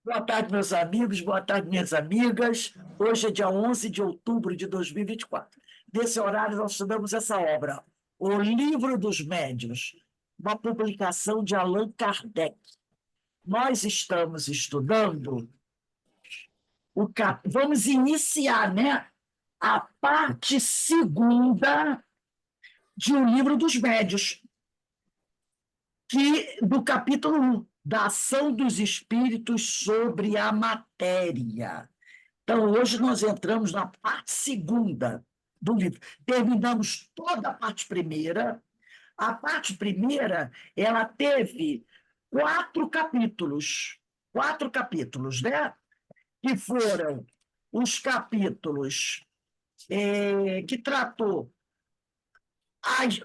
Boa tarde, meus amigos, boa tarde, minhas amigas. Hoje é dia 11 de outubro de 2024. Nesse horário, nós estudamos essa obra, O Livro dos Médiuns, uma publicação de Allan Kardec. Nós estamos estudando Vamos iniciar, né, a parte segunda de O Livro dos Médiuns, do capítulo 1, da ação dos espíritos sobre a matéria. Então, hoje nós entramos na parte segunda do livro. Terminamos toda a parte primeira. A parte primeira, ela teve quatro capítulos, né? Que foram os capítulos que tratou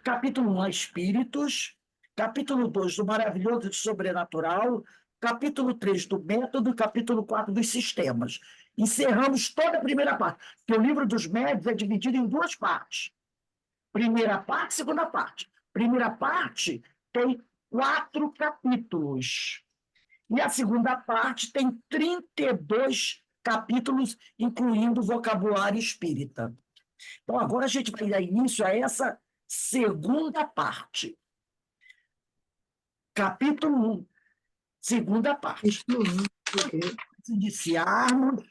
capítulo 1, a espíritos, capítulo 2 do maravilhoso e do sobrenatural, capítulo 3 do método, capítulo 4 dos sistemas. Encerramos toda a primeira parte, porque o livro dos médiuns é dividido em duas partes. Primeira parte, segunda parte. Primeira parte tem 4 capítulos. E a segunda parte tem 32 capítulos, incluindo o vocabulário espírita. Então, agora a gente vai dar início a essa segunda parte. Capítulo 1, segunda parte. Antes de iniciarmos,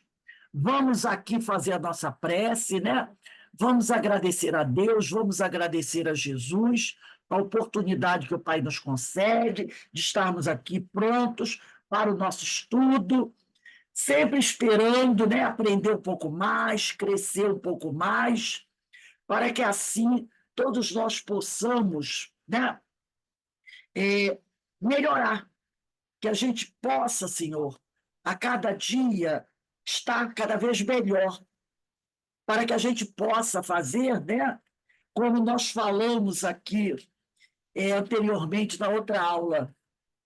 vamos aqui fazer a nossa prece, né? Vamos agradecer a Deus, vamos agradecer a Jesus, a oportunidade que o Pai nos concede de estarmos aqui prontos para o nosso estudo, sempre esperando, né, aprender um pouco mais, crescer um pouco mais, para que assim todos nós possamos, né, melhorar, que a gente possa, Senhor, a cada dia estar cada vez melhor, para que a gente possa fazer, né, como nós falamos aqui anteriormente na outra aula,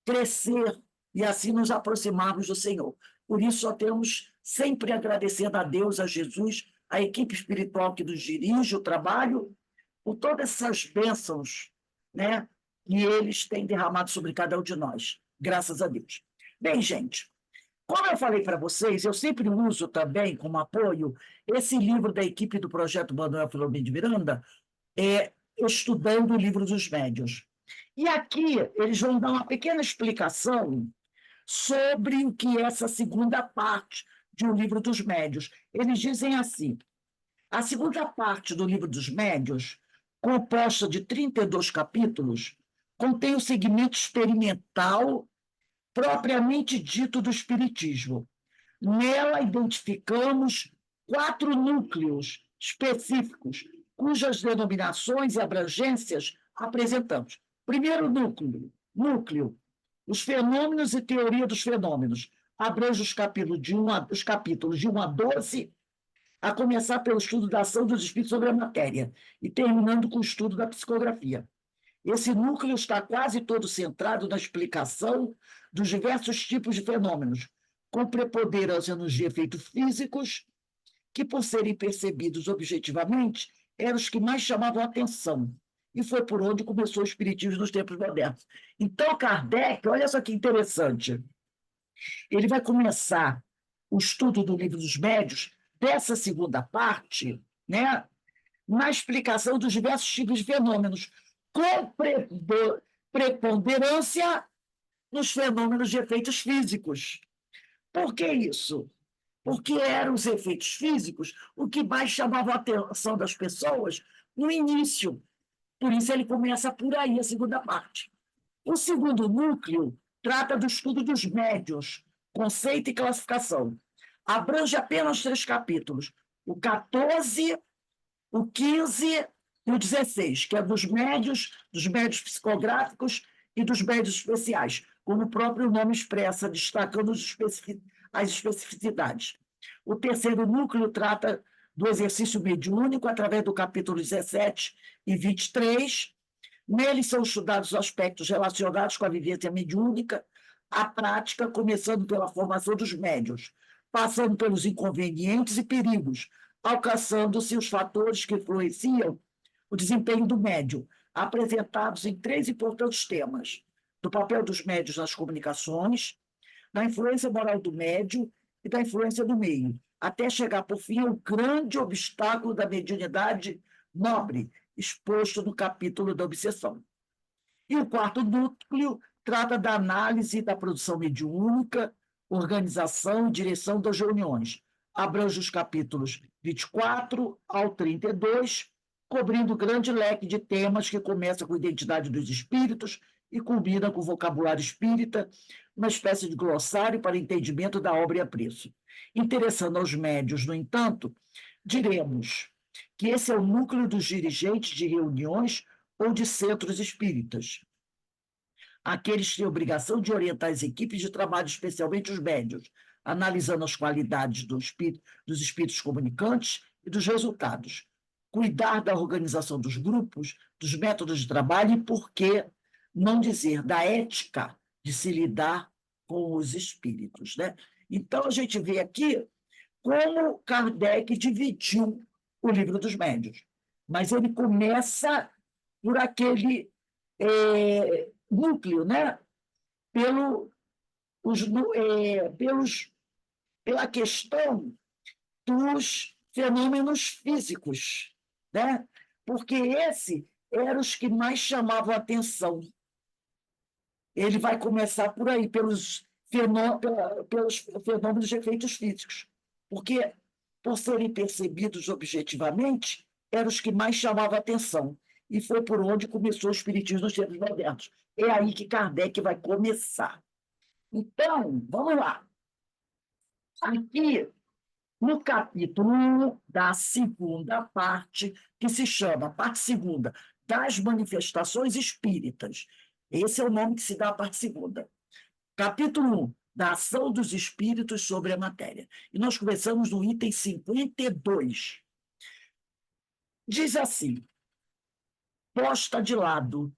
crescer e assim nos aproximarmos do Senhor. Por isso, só temos sempre agradecendo a Deus, a Jesus, a equipe espiritual que nos dirige o trabalho, por todas essas bênçãos, né, que eles têm derramado sobre cada um de nós. Graças a Deus. Bem, gente, como eu falei para vocês, eu sempre uso também como apoio esse livro da equipe do Projeto Manuel Filomeno de Miranda, Estudando o Livro dos Médiuns. E aqui eles vão dar uma pequena explicação sobre o que é essa segunda parte de O Livro dos Médiuns. Eles dizem assim: a segunda parte do Livro dos Médiuns, composta de 32 capítulos, contém o segmento experimental propriamente dito do Espiritismo. Nela identificamos 4 núcleos específicos, cujas denominações e abrangências apresentamos. Primeiro núcleo, os fenômenos e teoria dos fenômenos. Abrange os capítulos de 1 a 12, a começar pelo estudo da ação dos espíritos sobre a matéria, e terminando com o estudo da psicografia. Esse núcleo está quase todo centrado na explicação dos diversos tipos de fenômenos, com preponderância nos de efeitos físicos, que, por serem percebidos objetivamente, eram os que mais chamavam a atenção. E foi por onde começou o espiritismo nos tempos modernos. Então, Kardec, olha só que interessante, ele vai começar o estudo do Livro dos Médiuns, dessa segunda parte, né, na explicação dos diversos tipos de fenômenos, com preponderância nos fenômenos de efeitos físicos. Por que isso? Porque eram os efeitos físicos o que mais chamava a atenção das pessoas no início. Por isso ele começa por aí, a segunda parte. O segundo núcleo trata do estudo dos médiuns, conceito e classificação. Abrange apenas 3 capítulos, o 14, o 15 e o 16, que é dos médios psicográficos e dos médios especiais, como o próprio nome expressa, destacando as especificidades. O terceiro núcleo trata do exercício mediúnico, através do capítulo 17 e 23. Neles são estudados os aspectos relacionados com a vivência mediúnica, a prática, começando pela formação dos médiuns, passando pelos inconvenientes e perigos, alcançando-se os fatores que influenciam o desempenho do médium, apresentados em 3 importantes temas: do papel dos médiuns nas comunicações, da influência moral do médium e da influência do meio, até chegar, por fim, ao grande obstáculo da mediunidade nobre, exposto no capítulo da obsessão. E o quarto núcleo trata da análise da produção mediúnica, organização e direção das reuniões. Abrange os capítulos 24 ao 32, cobrindo grande leque de temas que começa com a identidade dos espíritos e culmina com o vocabulário espírita, uma espécie de glossário para entendimento da obra e apreço. Interessando aos médios, no entanto, diremos que esse é o núcleo dos dirigentes de reuniões ou de centros espíritas. Aqueles que têm obrigação de orientar as equipes de trabalho, especialmente os médios, analisando as qualidades dos espíritos comunicantes e dos resultados. Cuidar da organização dos grupos, dos métodos de trabalho e, por que não dizer, da ética de se lidar com os espíritos, né? Então, a gente vê aqui como Kardec dividiu o livro dos médiuns. Mas ele começa por aquele núcleo, né? Pela questão dos fenômenos físicos, né? Porque esse eram os que mais chamavam a atenção. Ele vai começar por aí, pelos fenômenos de efeitos físicos, porque, por serem percebidos objetivamente, eram os que mais chamavam a atenção, e foi por onde começou o espiritismo nos tempos modernos. É aí que Kardec vai começar. Então, vamos lá. Aqui, no capítulo 1 da segunda parte, que se chama, parte segunda, das manifestações espíritas. Esse é o nome que se dá à parte segunda. Capítulo 1, da ação dos espíritos sobre a matéria. E nós começamos no item 52. Diz assim: posta de lado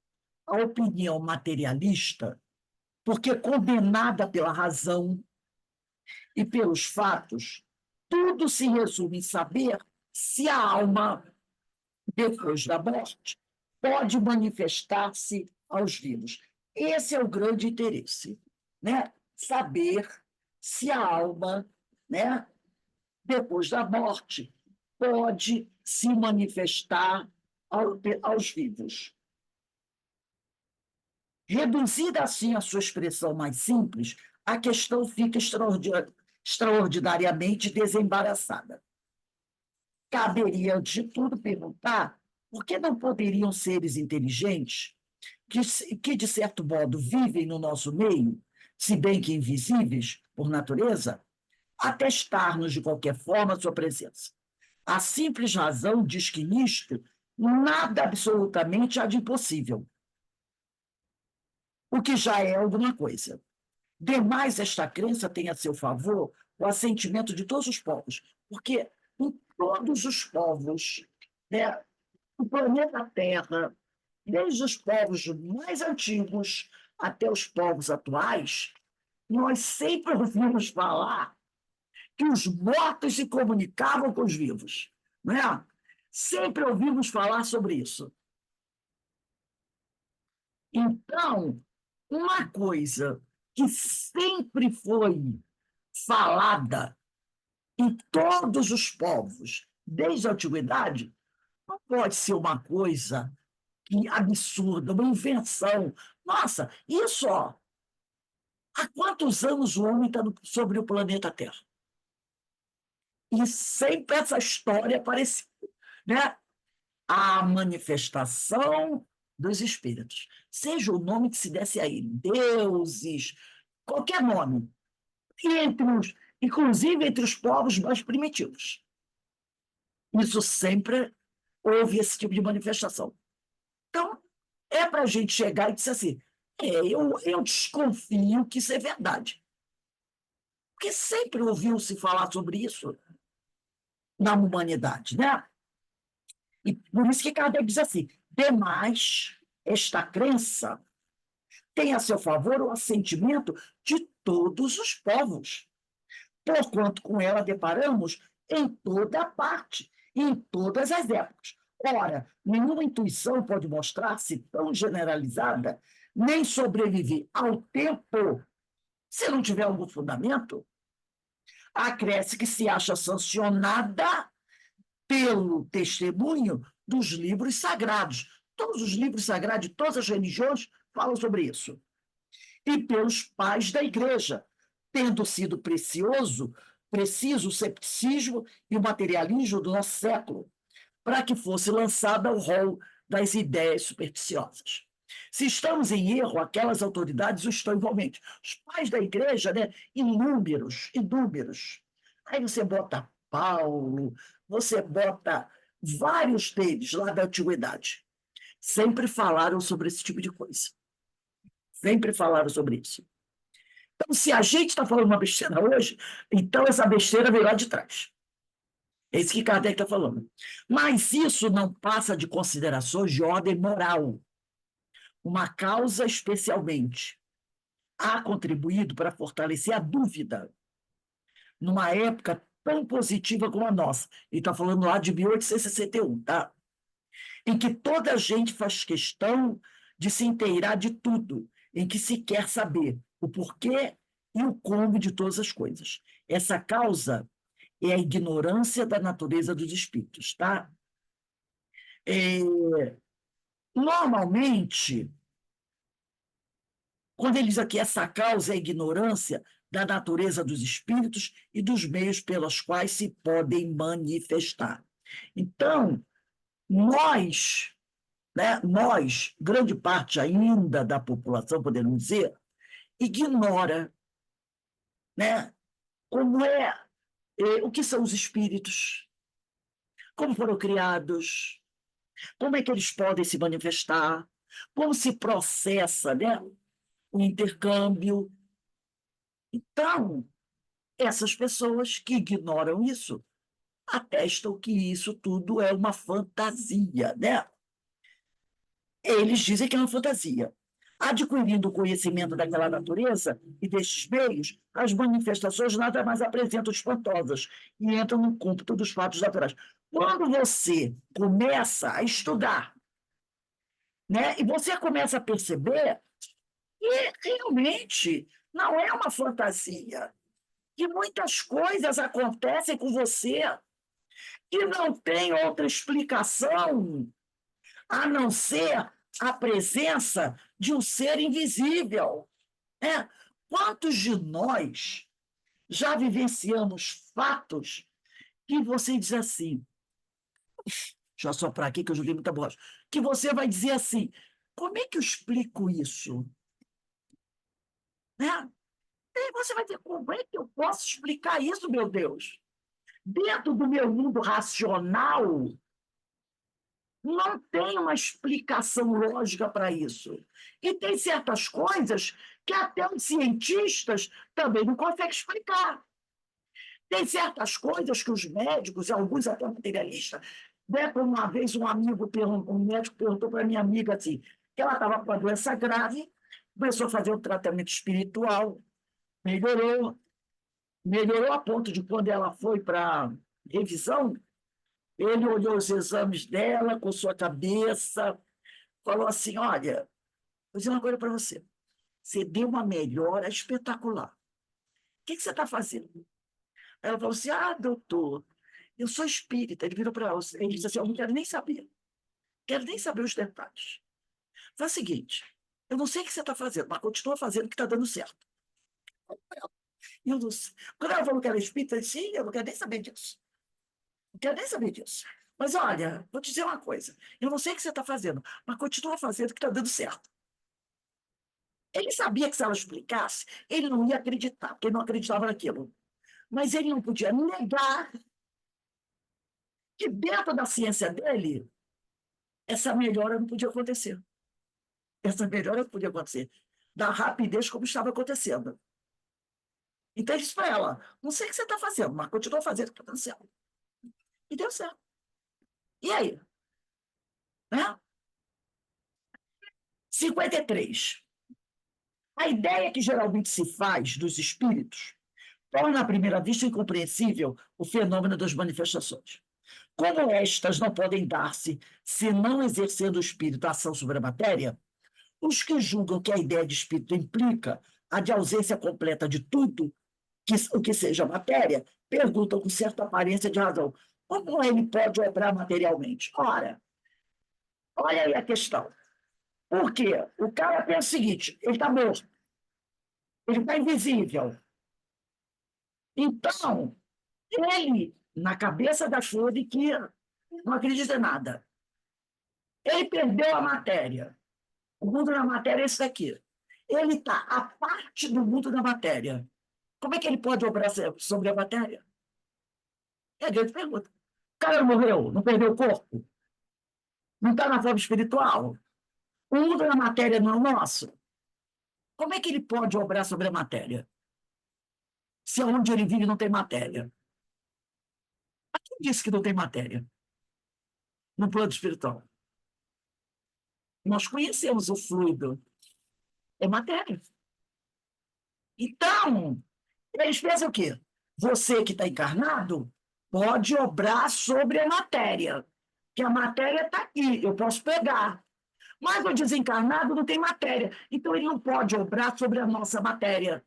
a opinião materialista, porque condenada pela razão e pelos fatos, tudo se resume em saber se a alma, depois da morte, pode manifestar-se aos vivos. Esse é o grande interesse, né? Saber se a alma, né, depois da morte, pode se manifestar aos vivos. Reduzida assim a sua expressão mais simples, a questão fica extraordinariamente desembaraçada. Caberia, antes de tudo, perguntar por que não poderiam seres inteligentes, que de certo modo vivem no nosso meio, se bem que invisíveis por natureza, atestar-nos de qualquer forma a sua presença. A simples razão diz que nisto nada absolutamente há de impossível, o que já é alguma coisa. Demais, esta crença tem a seu favor o assentimento de todos os povos, porque em todos os povos, né, o planeta Terra, desde os povos mais antigos até os povos atuais, nós sempre ouvimos falar que os mortos se comunicavam com os vivos, não é? Sempre ouvimos falar sobre isso. Então, uma coisa que sempre foi falada em todos os povos, desde a antiguidade, não pode ser uma coisa absurda, uma invenção. Nossa, isso, ó, há quantos anos o homem está sobre o planeta Terra? E sempre essa história apareceu, né? A manifestação dos espíritos, seja o nome que se desse aí, deuses, qualquer nome, inclusive entre os povos mais primitivos. Isso sempre houve esse tipo de manifestação. Então, é para a gente chegar e dizer assim, eu desconfio que isso é verdade. Porque sempre ouviu-se falar sobre isso na humanidade, né? E por isso que Kardec diz assim, demais, esta crença tem a seu favor o assentimento de todos os povos, porquanto com ela deparamos em toda parte, em todas as épocas. Ora, nenhuma intuição pode mostrar-se tão generalizada, nem sobreviver ao tempo Se não tiver algum fundamento, acresce que se acha sancionada pelo testemunho dos livros sagrados. Todos os livros sagrados de todas as religiões falam sobre isso. E pelos pais da igreja, tendo sido preciso o cepticismo e o materialismo do nosso século, para que fosse lançada ao rol das ideias supersticiosas. Se estamos em erro, aquelas autoridades o estão igualmente. Os pais da igreja, né, inúmeros, inúmeros. Aí você bota Paulo, você bota vários deles lá da antiguidade. Sempre falaram sobre esse tipo de coisa. Sempre falaram sobre isso. Então, se a gente está falando uma besteira hoje, então essa besteira veio lá de trás. É isso que Kardec está falando. Mas isso não passa de considerações de ordem moral. Uma causa, especialmente, há contribuído para fortalecer a dúvida numa época tão positiva como a nossa. Ele está falando lá de 1861, tá? Em que toda a gente faz questão de se inteirar de tudo, em que se quer saber o porquê e o como de todas as coisas. Essa causa é a ignorância da natureza dos espíritos, tá? Normalmente, quando ele diz aqui essa causa é a ignorância da natureza dos espíritos e dos meios pelos quais se podem manifestar. Então, nós, né, nós, grande parte ainda da população, podemos dizer, ignora, né, como o que são os espíritos, como foram criados, como é que eles podem se manifestar, como se processa, né, o intercâmbio. Então, essas pessoas que ignoram isso atestam que isso tudo é uma fantasia, né? Eles dizem que é uma fantasia. Adquirindo o conhecimento daquela natureza e destes meios, as manifestações nada mais apresentam espantosas e entram no cômputo dos fatos naturais. Quando você começa a estudar, né, e você começa a perceber que realmente não é uma fantasia, que muitas coisas acontecem com você que não tem outra explicação a não ser a presença de um ser invisível. Né? Quantos de nós já vivenciamos fatos que você diz assim, deixa eu soprar aqui que eu joguei muita bosta, que você vai dizer assim, como é que eu explico isso? Né? E você vai dizer, como é que eu posso explicar isso, meu Deus? Dentro do meu mundo racional, não tem uma explicação lógica para isso. E tem certas coisas que até os cientistas também não conseguem explicar. Tem certas coisas que os médicos, alguns até materialistas, né, como uma vez um médico perguntou para minha amiga assim, que ela estava com uma doença grave, começou a fazer um tratamento espiritual, melhorou, melhorou a ponto de quando ela foi para revisão, ele olhou os exames dela com sua cabeça, falou assim, olha, vou dizer uma coisa para você, você deu uma melhora espetacular. O que você está fazendo? Ela falou assim, doutor, eu sou espírita. Ele virou para ela, ele disse assim, eu não quero nem saber. Quero nem saber os detalhes. Faz o seguinte, eu não sei o que você está fazendo, mas continua fazendo o que está dando certo. Eu não sei. Quando ela falou que era espírita, eu disse, sim, eu não quero nem saber disso. Não quero nem saber disso. Mas olha, vou te dizer uma coisa, eu não sei o que você está fazendo, mas continua fazendo o que está dando certo. Ele sabia que se ela explicasse, ele não ia acreditar, porque ele não acreditava naquilo. Mas ele não podia negar que dentro da ciência dele, essa melhora não podia acontecer. Essa melhora não podia acontecer da rapidez como estava acontecendo. Então ele disse para ela, não sei o que você está fazendo, mas continua fazendo o que está dando certo. E deu certo. E aí? Né? 53. A ideia que geralmente se faz dos espíritos torna à primeira vista incompreensível o fenômeno das manifestações. Como estas não podem dar-se se não exercendo o espírito a ação sobre a matéria, os que julgam que a ideia de espírito implica a de ausência completa de tudo, o que seja matéria, perguntam com certa aparência de razão: como ele pode obrar materialmente? Ora, olha aí a questão. Por quê? O cara pensa o seguinte: ele está morto, ele está invisível. Então, ele, na cabeça da Schroeder, que não acredita em nada, ele perdeu a matéria. O mundo da matéria é isso daqui. Ele está a parte do mundo da matéria. Como é que ele pode obrar sobre a matéria? É a grande pergunta. O cara não morreu, não perdeu o corpo, não está na forma espiritual. O mundo da matéria não é o nosso. Como é que ele pode obrar sobre a matéria? Se onde ele vive não tem matéria. Mas quem disse que não tem matéria no plano espiritual? Nós conhecemos o fluido. É matéria. Então, eles pensam o quê? Você que está encarnado pode obrar sobre a matéria. Que a matéria está aqui, eu posso pegar. Mas o desencarnado não tem matéria. Então, ele não pode obrar sobre a nossa matéria.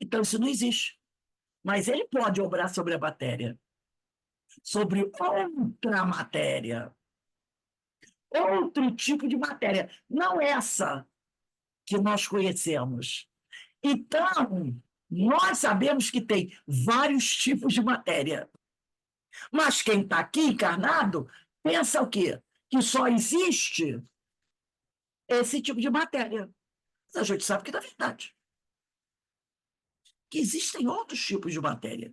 Então, isso não existe. Mas ele pode obrar sobre a matéria. Sobre outra matéria. Outro tipo de matéria. Não essa que nós conhecemos. Então, nós sabemos que tem vários tipos de matéria. Mas quem está aqui encarnado pensa o quê? Que só existe esse tipo de matéria. Mas a gente sabe que não é verdade. Que existem outros tipos de matéria.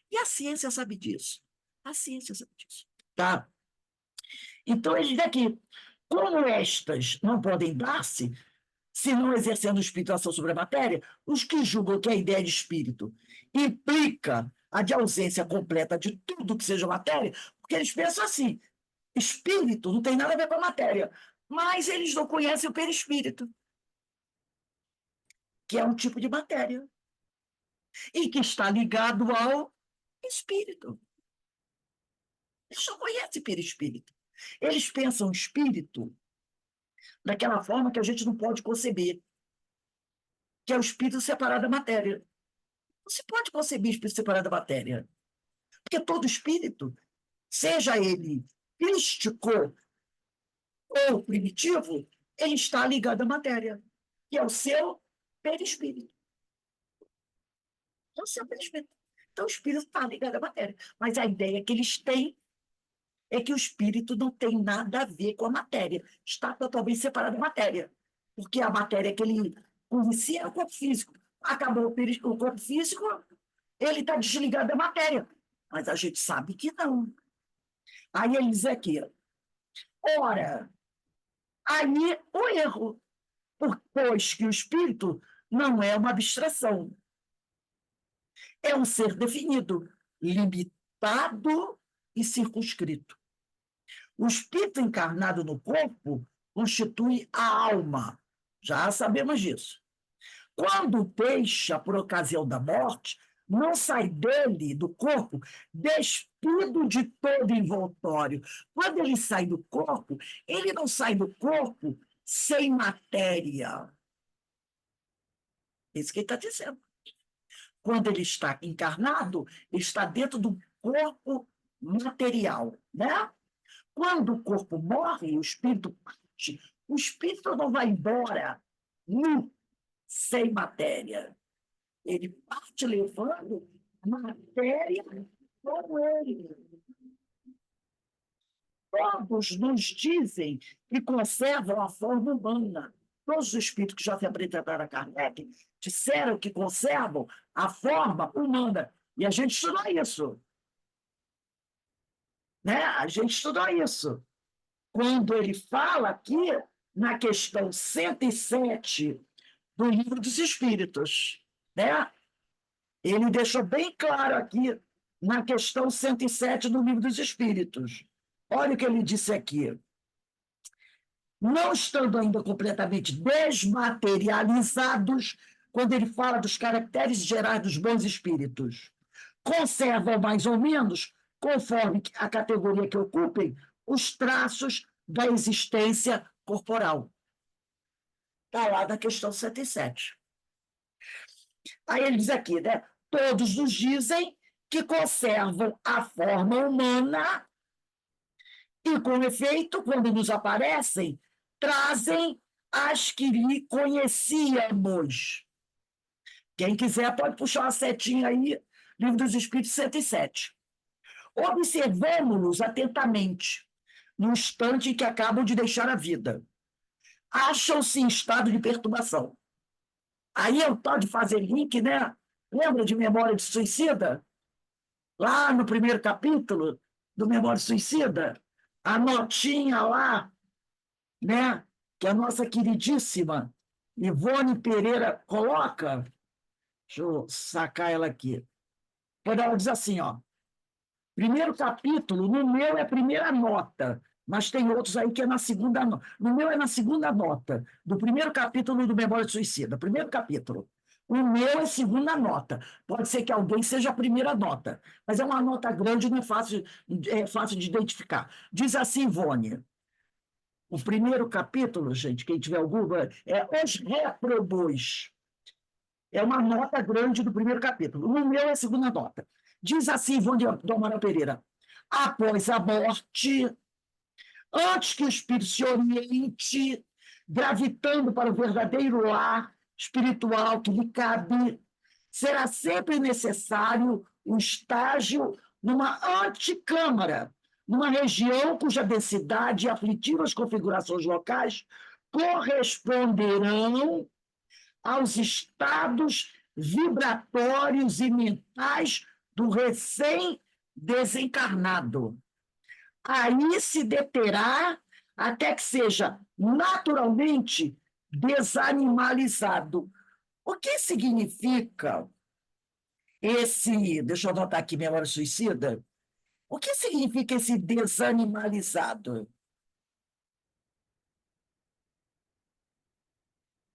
E a ciência sabe disso. A ciência sabe disso. Tá? Então, ele diz aqui, como estas não podem dar-se, se não exercendo espirituação sobre a matéria, os que julgam que a ideia de espírito implica a de ausência completa de tudo que seja matéria, porque eles pensam assim, espírito não tem nada a ver com a matéria, mas eles não conhecem o perispírito, que é um tipo de matéria, e que está ligado ao espírito. Eles não conhecem perispírito. Eles pensam espírito daquela forma que a gente não pode conceber, que é o espírito separado da matéria. Não se pode conceber espírito separado da matéria. Porque todo espírito, seja ele místico ou primitivo, ele está ligado à matéria, que é o seu perispírito. É o seu perispírito. Então, o espírito está ligado à matéria. Mas a ideia que eles têm é que o espírito não tem nada a ver com a matéria. Está totalmente separado da matéria. Porque a matéria que ele conhecia é o corpo físico. Acabou o corpo físico, ele está desligado da matéria. Mas a gente sabe que não. Aí ele diz aqui, ora, aí o erro, pois que o espírito não é uma abstração, é um ser definido, limitado e circunscrito. O espírito encarnado no corpo constitui a alma, já sabemos disso. Quando deixa por ocasião da morte, não sai dele, do corpo, despido de todo envoltório. Quando ele sai do corpo, ele não sai do corpo sem matéria. É isso que ele está dizendo. Quando ele está encarnado, ele está dentro do corpo material, né? Quando o corpo morre, o espírito parte, o espírito não vai embora nu, sem matéria. Ele parte levando matéria com ele. Todos nos dizem que conservam a forma humana. Todos os espíritos que já se apresentaram a Kardec disseram que conservam a forma humana. E a gente estudou isso. Né? A gente estudou isso. Quando ele fala aqui, na questão 107 do Livro dos Espíritos, né? Ele deixou bem claro aqui na questão 107 do Livro dos Espíritos. Olha o que ele disse aqui. Não estando ainda completamente desmaterializados, quando ele fala dos caracteres gerais dos bons espíritos, conservam mais ou menos, conforme a categoria que ocupem, os traços da existência corporal. Está lá na questão 107. Aí ele diz aqui, né? Todos nos dizem que conservam a forma humana e, com efeito, quando nos aparecem, trazem as que lhe conhecíamos. Quem quiser pode puxar uma setinha aí, Livro dos Espíritos 107. Observamos-los atentamente, no instante em que acabam de deixar a vida. Acham-se em estado de perturbação. Aí é o tal de fazer link, né? Lembra de Memória de Suicida? Lá no primeiro capítulo do Memória de Suicida, a notinha lá, né? Que a nossa queridíssima Ivone Pereira coloca. Deixa eu sacar ela aqui. Quando ela diz assim, ó, primeiro capítulo, no meu é a primeira nota, mas tem outros aí que é na segunda nota. No meu é na segunda nota, do primeiro capítulo do Memória de Suicida, primeiro capítulo. O meu é segunda nota. Pode ser que alguém seja a primeira nota, mas é uma nota grande, não é fácil de identificar. Diz assim, Ivone, o primeiro capítulo, gente, quem tiver o Google, é Os Réprobos. É uma nota grande do primeiro capítulo. No meu é a segunda nota. Diz assim, Ivone do Amaral Pereira, após a morte, antes que o espírito se oriente, gravitando para o verdadeiro lar espiritual que lhe cabe, será sempre necessário um estágio numa anticâmara, numa região cuja densidade e aflitivas configurações locais corresponderão aos estados vibratórios e mentais do recém-desencarnado. Aí se deterá até que seja naturalmente desanimalizado. O que significa esse, deixa eu anotar aqui, memória suicida, o que significa esse desanimalizado?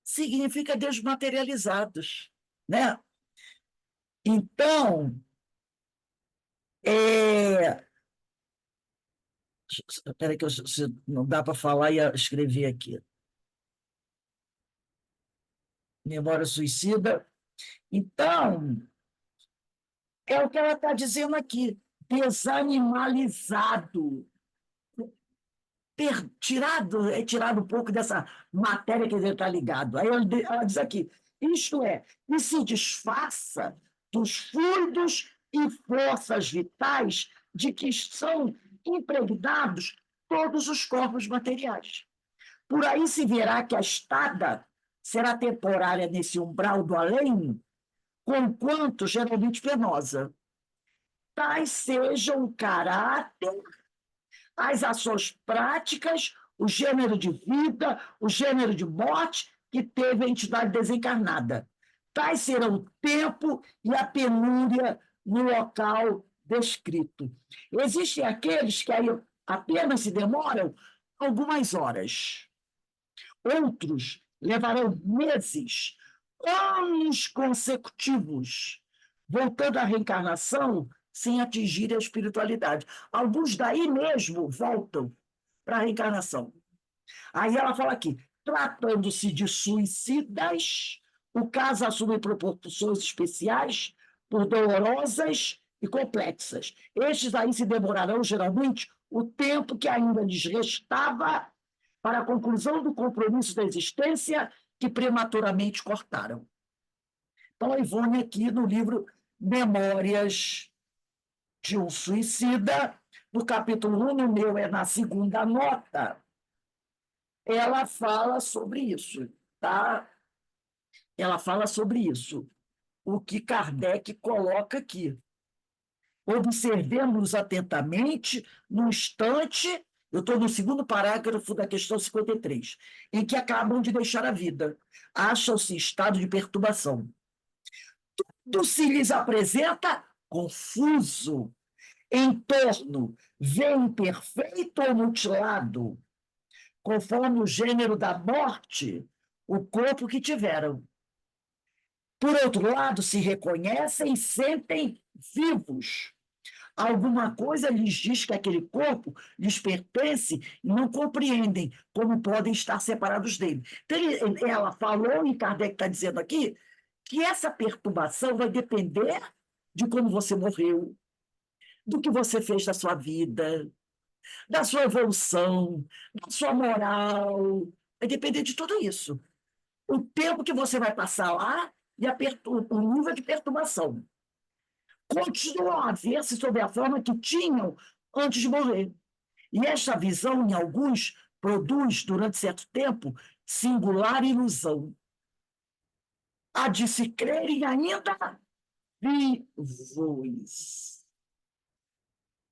Significa desmaterializados, né? Então, espera que não dá para falar e escrever aqui. Memória suicida. Então, é o que ela está dizendo aqui, desanimalizado. Tirado um pouco dessa matéria que ele está ligado. Aí ela diz aqui, isto é, que se desfaça dos fluidos e forças vitais de que são impregnados todos os corpos materiais. Por aí se verá que a estada será temporária nesse umbral do além, conquanto geralmente penosa. Tais sejam o caráter, as ações práticas, o gênero de vida, o gênero de morte que teve a entidade desencarnada. Tais serão o tempo e a penúria no local descrito. Existem aqueles que aí apenas se demoram algumas horas. Outros levarão meses, anos consecutivos, voltando à reencarnação sem atingir a espiritualidade. Alguns daí mesmo voltam para a reencarnação. Aí ela fala aqui, tratando-se de suicidas, o caso assume proporções especiais, por dolorosas e complexas. Estes aí se demorarão, geralmente, o tempo que ainda lhes restava para a conclusão do compromisso da existência que prematuramente cortaram. Então, a Ivone, aqui no livro Memórias de um Suicida, no capítulo 1, no meu é na segunda nota, ela fala sobre isso, tá? Ela fala sobre isso, o que Kardec coloca aqui. Observemos atentamente no instante, eu estou no segundo parágrafo da questão 53, em que acabam de deixar a vida. Acham-se em estado de perturbação. Tudo se lhes apresenta confuso, em torno, vê imperfeito ou mutilado, conforme o gênero da morte, o corpo que tiveram. Por outro lado, se reconhecem e sentem vivos, Alguma coisa lhes diz que aquele corpo lhes pertence e não compreendem como podem estar separados dele. Então, ela falou, e Kardec está dizendo aqui, que essa perturbação vai depender de como você morreu, do que você fez da sua vida, da sua evolução, da sua moral. Vai depender de tudo isso. O tempo que você vai passar lá e o nível de perturbação. Continuam a ver-se sob a forma que tinham antes de morrer. E esta visão, em alguns, produz, durante certo tempo, singular ilusão. A de se crerem ainda vivos.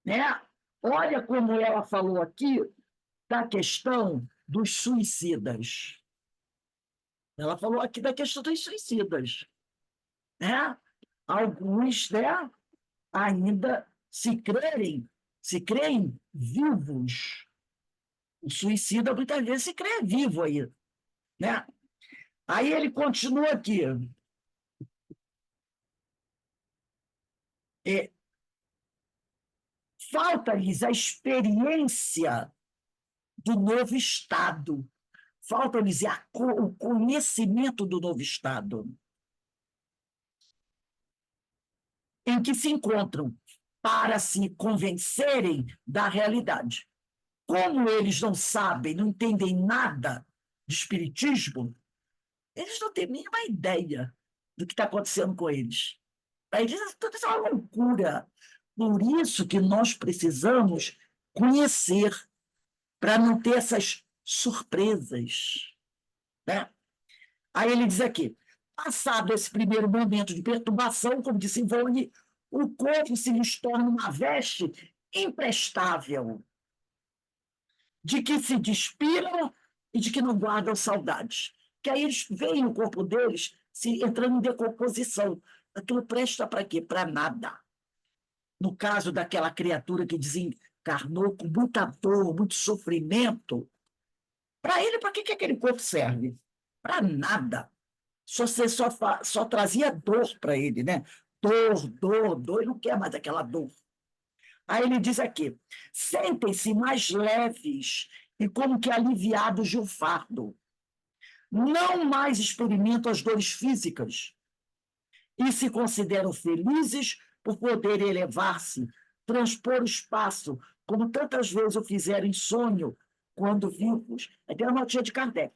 Né? Olha como ela falou aqui da questão dos suicidas. Ela falou aqui da questão dos suicidas. Né? Alguns, né, ainda se creem vivos. O suicida muitas vezes se crê vivo aí. Né? Aí ele continua aqui. É, falta-lhes a experiência do novo estado, falta-lhes o conhecimento do novo estado em que se encontram para se convencerem da realidade. Como eles não sabem, não entendem nada de espiritismo, eles não têm a mínima ideia do que está acontecendo com eles. Para eles, tudo isso é uma loucura. Por isso que nós precisamos conhecer, para não ter essas surpresas. Né? Aí ele diz aqui, passado esse primeiro momento de perturbação, como disse Ivone, o corpo se lhes torna uma veste imprestável, de que se despiram e de que não guardam saudades. Que aí eles veem o corpo deles se entrando em decomposição. Aquilo presta para quê? Para nada. No caso daquela criatura que desencarnou com muita dor, muito sofrimento, para ele, para que aquele corpo serve? Para nada. Só trazia dor para ele, né? Dor, dor, dor, ele não quer mais aquela dor. Aí ele diz aqui: sentem-se mais leves e como que aliviados de um fardo. Não mais experimentam as dores físicas e se consideram felizes por poderem elevar-se, transpor o espaço, como tantas vezes o fizeram em sonho, quando vivos. Aqui é a notinha de Kardec.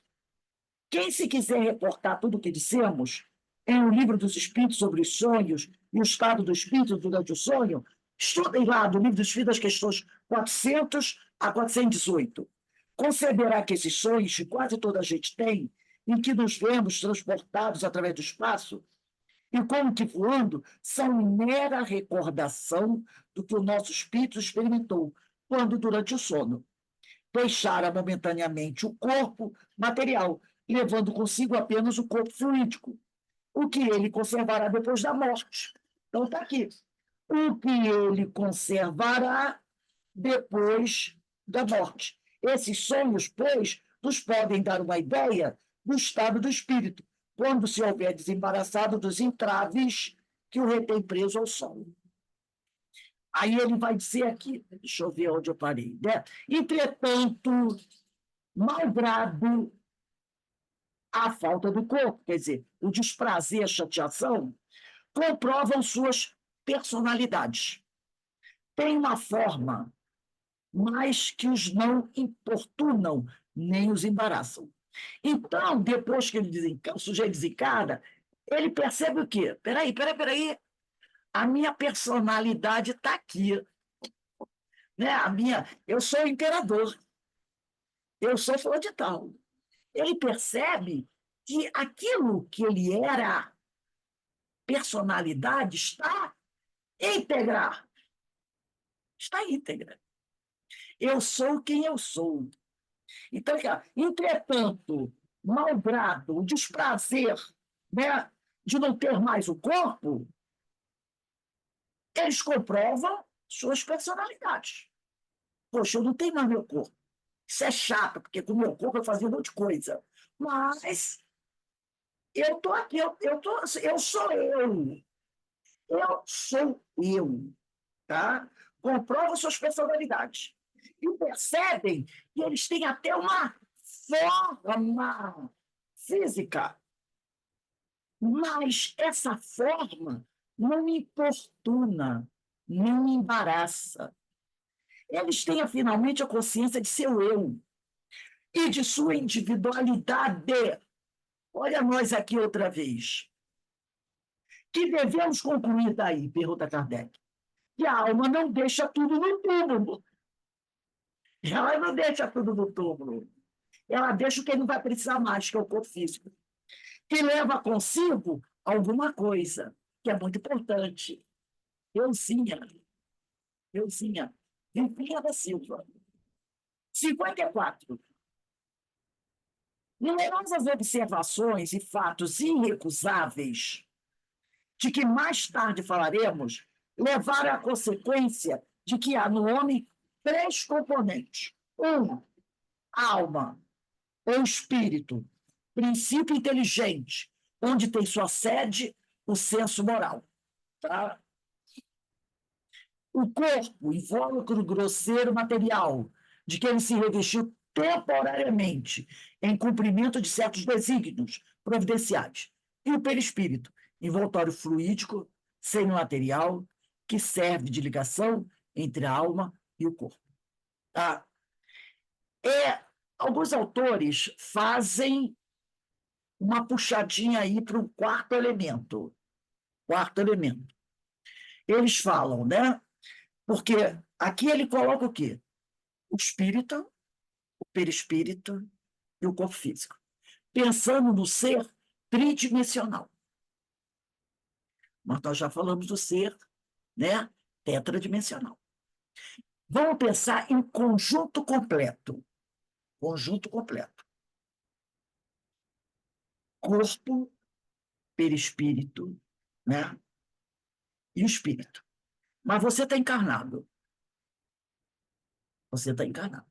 Quem se quiser reportar tudo o que dissemos em o livro dos Espíritos sobre os sonhos e o estado do espírito durante o sonho, estudem lá do livro dos Espíritos das questões 400 a 418. Conceberá que esses sonhos que quase toda a gente tem, em que nos vemos transportados através do espaço, e como que voando, são mera recordação do que o nosso espírito experimentou quando durante o sono deixara momentaneamente o corpo material, levando consigo apenas o corpo fluídico, o que ele conservará depois da morte. Então está aqui. O que ele conservará depois da morte. Esses sonhos, pois, nos podem dar uma ideia do estado do espírito, quando se houver desembaraçado dos entraves que o retém preso ao sono. Aí ele vai dizer aqui, deixa eu ver onde eu parei, né? Entretanto, malgrado a falta do corpo, quer dizer, o desprazer, a chateação, comprovam suas personalidades. Tem uma forma, mas que os não importunam nem os embaraçam. Então, depois que ele o sujeito desencarna, ele percebe o quê? Peraí, a minha personalidade está aqui. Né? Eu sou o imperador, eu sou fulano de tal. Ele percebe que aquilo que ele era, personalidade, está íntegra. Está íntegra. Eu sou quem eu sou. Então, entretanto, malgrado o desprazer, né, de não ter mais o corpo, eles comprovam suas personalidades. Poxa, eu não tenho mais meu corpo. Isso é chato, porque com o meu corpo eu fazia um monte de coisa. Mas eu estou aqui, eu sou eu. Eu sou eu. tá? Comprovam suas personalidades. E percebem que eles têm até uma forma física, mas essa forma não me importuna, não me embaraça. Eles têm, finalmente, a consciência de seu eu e de sua individualidade. Olha nós aqui outra vez. Que devemos concluir daí? Pergunta Kardec. Que a alma não deixa tudo no túmulo. Ela não deixa tudo no túmulo. Ela deixa o que não vai precisar mais, que é o corpo físico. Que leva consigo alguma coisa, que é muito importante. Euzinha, Euzinha, Vivinha da Silva. 54. Numerosas observações e fatos irrecusáveis, de que mais tarde falaremos, levaram à consequência de que há no homem três componentes. Um, alma ou espírito, princípio inteligente, onde tem sua sede o senso moral. Tá? O corpo, invólucro grosseiro material, de que ele se revestiu temporariamente em cumprimento de certos desígnios providenciais. E o perispírito, envoltório fluídico, semimaterial, que serve de ligação entre a alma e o corpo. Tá? Alguns autores fazem uma puxadinha aí para o quarto elemento. Quarto elemento. Eles falam, né? Porque aqui ele coloca o quê? O espírito, o perispírito e o corpo físico. Pensando no ser tridimensional. Mas nós já falamos do ser, né, tetradimensional. Vamos pensar em conjunto completo. Conjunto completo. Corpo, perispírito, né? E o espírito. Mas você está encarnado. Você está encarnado.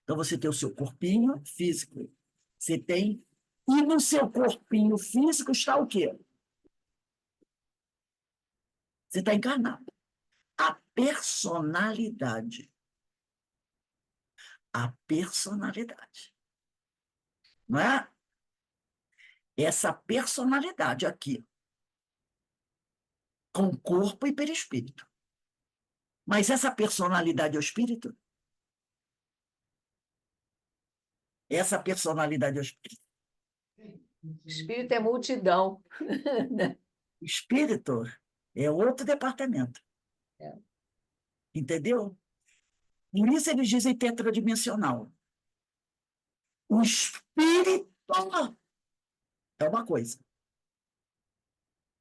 Então, você tem o seu corpinho físico. Você tem. E no seu corpinho físico está o quê? Você está encarnado. A personalidade. A personalidade. Não é? Essa personalidade aqui, com corpo e perispírito. Mas essa personalidade é o espírito? Essa personalidade é o espírito? Espírito é multidão. O espírito é outro departamento. É. Entendeu? Por isso eles dizem tetradimensional. O espírito é uma coisa.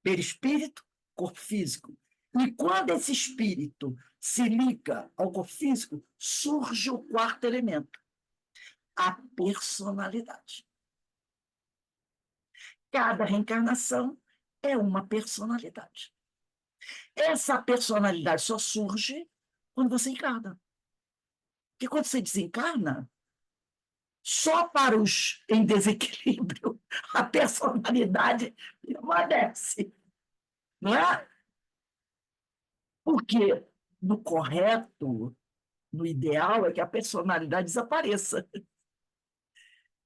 Perispírito, corpo físico. E quando esse espírito se liga ao corpo físico, surge o quarto elemento, a personalidade. Cada reencarnação é uma personalidade. Essa personalidade só surge quando você encarna. Porque quando você desencarna, só para os em desequilíbrio a personalidade permanece. Não é? Porque no correto, no ideal, é que a personalidade desapareça.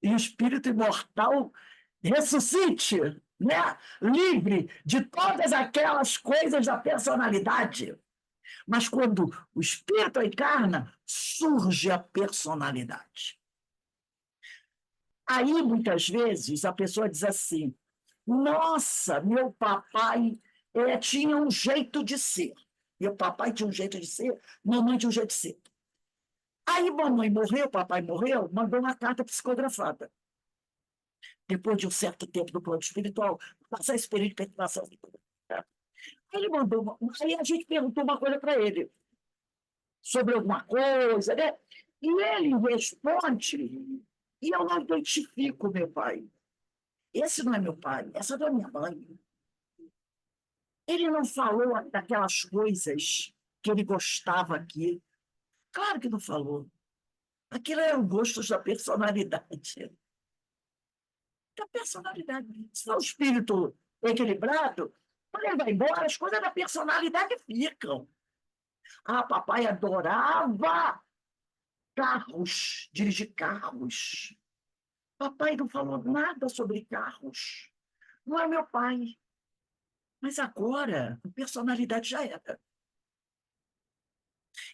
E o espírito imortal ressuscite, né? Livre de todas aquelas coisas da personalidade. Mas quando o espírito encarna, surge a personalidade. Aí, muitas vezes, a pessoa diz assim: nossa, meu papai tinha um jeito de ser. Meu papai tinha um jeito de ser, mamãe tinha um jeito de ser. Aí, mamãe morreu, papai morreu, mandou uma carta psicografada. Depois de um certo tempo no plano espiritual, passar esse período de perturbação. Aí ele mandou, aí a gente perguntou uma coisa para ele, sobre alguma coisa, né? E ele responde, e eu não identifico meu pai. Esse não é meu pai, essa não é minha mãe. Ele não falou daquelas coisas que ele gostava aqui. Claro que não falou. Aquilo eram gostos da personalidade. Da personalidade. Se o espírito é equilibrado, quando ele vai embora, as coisas da personalidade ficam. Ah, papai adorava carros, dirigir carros. Papai não falou nada sobre carros. Não é meu pai. Mas agora, a personalidade já era.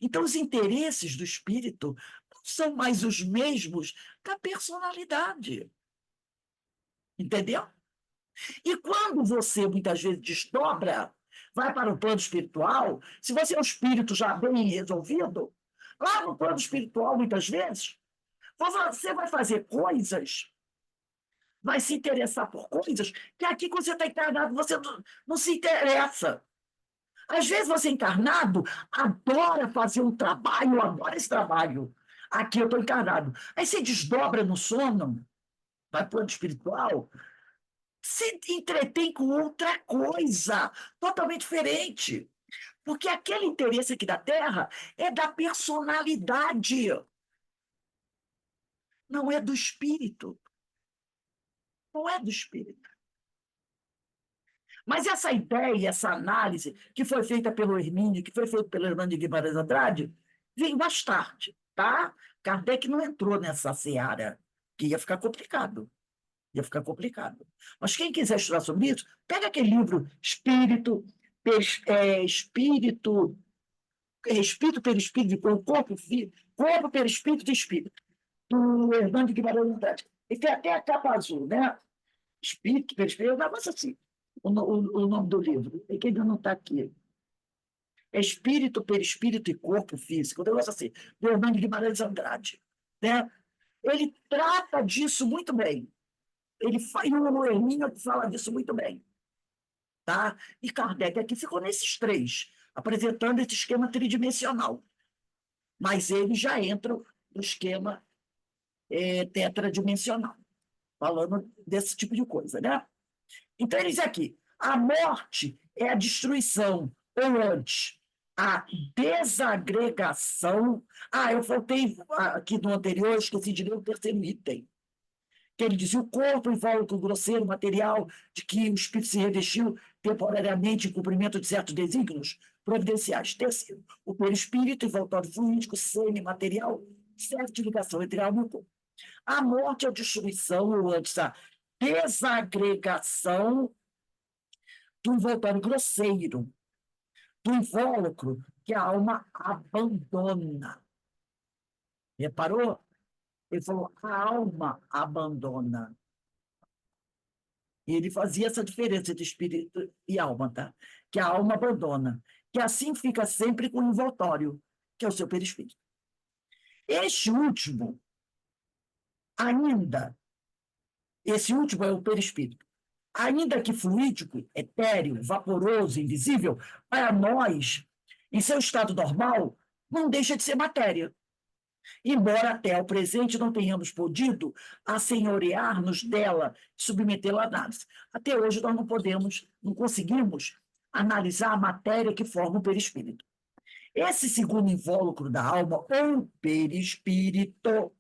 Então, os interesses do espírito não são mais os mesmos da personalidade. Entendeu? E quando você, muitas vezes, desdobra, vai para o plano espiritual, se você é um espírito já bem resolvido, lá no plano espiritual, muitas vezes, você vai fazer coisas, vai se interessar por coisas que aqui, quando você está encarnado, você não se interessa. Às vezes, você encarnado adora fazer um trabalho, eu adoro esse trabalho. Aqui eu estou encarnado. Aí você desdobra no sono, vai para o plano espiritual, se entretém com outra coisa, totalmente diferente. Porque aquele interesse aqui da Terra é da personalidade, não é do espírito. Não é do espírito. Mas essa ideia, essa análise que foi feita pelo Hermínio, que foi feita pelo Hernando de Guimarães Andrade, veio mais tarde, tá? Kardec não entrou nessa seara, que ia ficar complicado. Ia ficar complicado. Mas quem quiser estudar sobre isso, pega aquele livro Espírito pelo Espírito, corpo pelo Espírito e Espírito, do Hernando Guimarães Andrade. Ele tem até a capa azul, né? Espírito pelo Espírito, é um negócio assim, o nome do livro, é que ainda não está aqui. É Espírito, Perispírito e Corpo Físico, um negócio assim, do Hernando Guimarães Andrade. Né? Ele trata disso muito bem. E o Hermínio fala disso muito bem. Tá? E Kardec aqui ficou nesses três, apresentando esse esquema tridimensional. Mas eles já entram no esquema tetradimensional, falando desse tipo de coisa. Né? Então, ele diz aqui, a morte é a destruição, ou antes, a desagregação. Ah, eu faltei aqui no anterior, esqueci de ler o terceiro item, que ele dizia o corpo invólucro grosseiro material de que o espírito se revestiu temporariamente em cumprimento de certos desígnios providenciais. Terceiro, o perispírito envoltório fluídico semimaterial, serve de ligação entre alma e o corpo. A morte é a destruição, ou antes, a desagregação do envoltório grosseiro, do invólucro que a alma abandona. Reparou? Ele falou, a alma abandona. E ele fazia essa diferença entre espírito e alma, tá? Que a alma abandona. Que assim fica sempre com o envoltório, que é o seu perispírito. Este último, ainda, esse último é o perispírito. Ainda que fluídico, etéreo, vaporoso, invisível, para nós, em seu estado normal, não deixa de ser matéria. Embora até o presente não tenhamos podido assenhorear-nos dela, submetê-la à análise. Até hoje nós não conseguimos analisar a matéria que forma o perispírito. Esse segundo invólucro da alma, ou perispírito,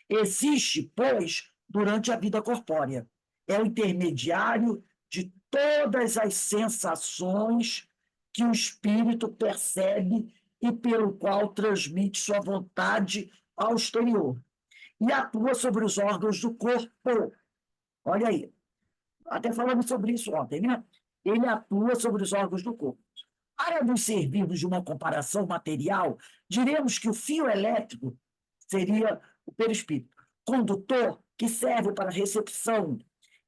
existe, pois, durante a vida corpórea. É o intermediário de todas as sensações que o espírito percebe e pelo qual transmite sua vontade ao exterior. E atua sobre os órgãos do corpo. Olha aí. Até falamos sobre isso ontem, né? Ele atua sobre os órgãos do corpo. Para nos servirmos de uma comparação material, diremos que o fio elétrico seria o perispírito. Condutor, que serve para a recepção